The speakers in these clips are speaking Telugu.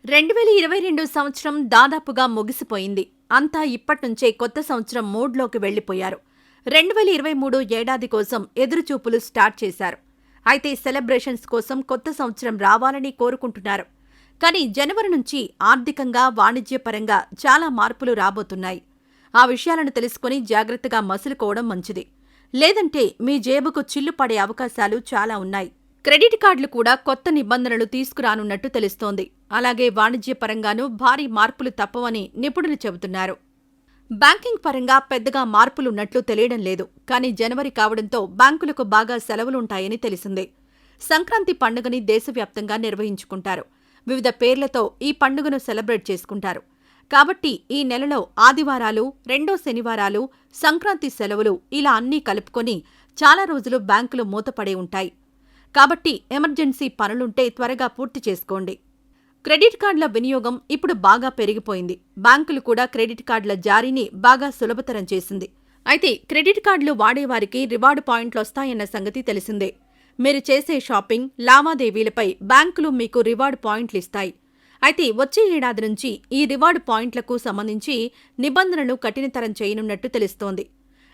2022 సంవత్సరం దాదాపుగా ముగిసిపోయింది. అంతా ఇప్పట్నుంచే కొత్త సంవత్సరం మూడ్లోకి వెళ్లిపోయారు. 2023 ఏడాది కోసం ఎదురుచూపులు స్టార్ట్ చేశారు. అయితే సెలబ్రేషన్స్ కోసం కొత్త సంవత్సరం రావాలని కోరుకుంటున్నారు. కానీ జనవరి నుంచి ఆర్థికంగా, వాణిజ్యపరంగా చాలా మార్పులు రాబోతున్నాయి. ఆ విషయాలను తెలుసుకుని జాగ్రత్తగా మసులుకోవడం మంచిది. లేదంటే మీ జేబుకు చిల్లు పడే అవకాశాలు చాలా ఉన్నాయి. క్రెడిట్ కార్డులు కూడా కొత్త నిబంధనలు తీసుకురానున్నట్టు తెలుస్తోంది. అలాగే వాణిజ్యపరంగానూ భారీ మార్పులు తప్పవని నిపుణులు చెబుతున్నారు. బ్యాంకింగ్ పరంగా పెద్దగా మార్పులున్నట్లు తెలియడం లేదు. కానీ జనవరి కావడంతో బ్యాంకులకు బాగా సెలవులుంటాయని తెలిసిందే. సంక్రాంతి పండుగని దేశవ్యాప్తంగా నిర్వహించుకుంటారు. వివిధ పేర్లతో ఈ పండుగను సెలబ్రేట్ చేసుకుంటారు. కాబట్టి ఈ నెలలో ఆదివారాలు, రెండో శనివారాలు, సంక్రాంతి సెలవులు ఇలా అన్నీ కలుపుకొని చాలా రోజులు బ్యాంకులు మూతపడే ఉంటాయి. కాబట్టి ఎమర్జెన్సీ పనులుంటే త్వరగా పూర్తి చేసుకోండి. క్రెడిట్ కార్డుల వినియోగం ఇప్పుడు బాగా పెరిగిపోయింది. బ్యాంకులు కూడా క్రెడిట్ కార్డుల జారీని బాగా సులభతరం చేసింది. అయితే క్రెడిట్ కార్డులు వాడేవారికి రివార్డు పాయింట్లొస్తాయన్న సంగతి తెలిసిందే. మీరు చేసే షాపింగ్, లావాదేవీలపై బ్యాంకులు మీకు రివార్డు పాయింట్లిస్తాయి. అయితే వచ్చే ఏడాది నుంచి ఈ రివార్డు పాయింట్లకు సంబంధించి నిబంధనలు కఠినతరం చేయనున్నట్టు తెలుస్తోంది.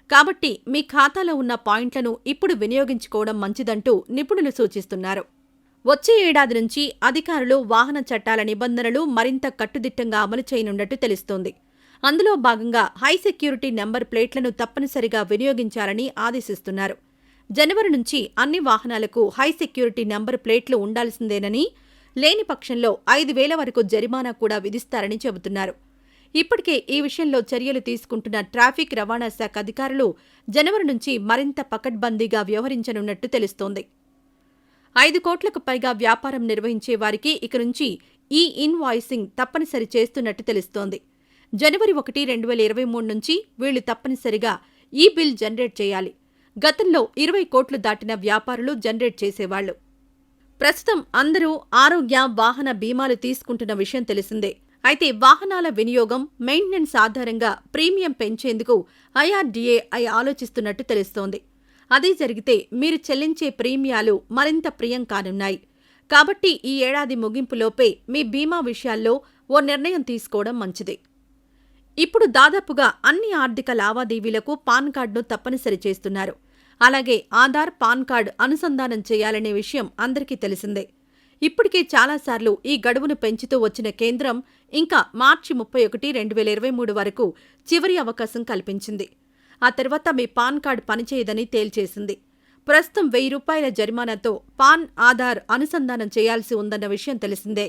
కాబట్టి మీ ఖాతాలో ఉన్న పాయింట్లను ఇప్పుడు వినియోగించుకోవడం మంచిదంటూ నిపుణులు సూచిస్తున్నారు. వచ్చే ఏడాది నుంచి అధికారులు వాహన చట్టాల నిబంధనలు మరింత కట్టుదిట్టంగా అమలు చేయనున్నట్టు తెలుస్తోంది. అందులో భాగంగా హై సెక్యూరిటీ నెంబర్ ప్లేట్లను తప్పనిసరిగా వినియోగించాలని ఆదేశిస్తున్నారు. జనవరి నుంచి అన్ని వాహనాలకు హై సెక్యూరిటీ నెంబర్ ప్లేట్లు ఉండాల్సిందేనని, లేని పక్షంలో 5,000 వరకు జరిమానా కూడా విధిస్తారని చెబుతున్నారు. ఇప్పటికే ఈ విషయంలో చర్యలు తీసుకుంటున్న ట్రాఫిక్ రవాణా శాఖ అధికారులు జనవరి నుంచి మరింత పకడ్బందీగా వ్యవహరించనున్నట్టు తెలుస్తోంది. 5 కోట్లకు పైగా వ్యాపారం నిర్వహించే వారికి ఇక నుంచి ఈ ఇన్వాయిసింగ్ తప్పనిసరి చేస్తున్నట్టు తెలుస్తోంది. జనవరి 1, 2023 నుంచి వీళ్లు తప్పనిసరిగా ఈ బిల్ జనరేట్ చేయాలి. గతంలో 20 కోట్లు దాటిన వ్యాపారులు జనరేట్ చేసేవాళ్లు. ప్రస్తుతం అందరూ ఆరోగ్య, వాహన బీమాలు తీసుకుంటున్న విషయం తెలిసిందే. అయితే వాహనాల వినియోగం, మెయింటెనెన్స్ ఆధారంగా ప్రీమియం పెంచేందుకు IRDAI ఆలోచిస్తున్నట్టు తెలుస్తోంది. అదే జరిగితే మీరు చెల్లించే ప్రీమియాలు మరింత ప్రియం కానున్నాయి. కాబట్టి ఈ ఏడాది ముగింపులోపే మీ బీమా విషయాల్లో ఓ నిర్ణయం తీసుకోవడం మంచిది. ఇప్పుడు దాదాపుగా అన్ని ఆర్థిక లావాదేవీలకు పాన్ కార్డును తప్పనిసరి చేస్తున్నారు. అలాగే ఆధార్, పాన్ కార్డు అనుసంధానం చేయాలనే విషయం అందరికీ తెలిసిందే. ఇప్పటికే చాలాసార్లు ఈ గడువును పెంచుతూ వచ్చిన కేంద్రం ఇంకా మార్చి 31, 2023 వరకు చివరి అవకాశం కల్పించింది. ఆ తర్వాత మీ పాన్ కార్డు పనిచేయదని తేల్చేసింది. ప్రస్తుతం ₹1,000 జరిమానాతో పాన్, ఆధార్ అనుసంధానం చేయాల్సి ఉందన్న విషయం తెలిసిందే.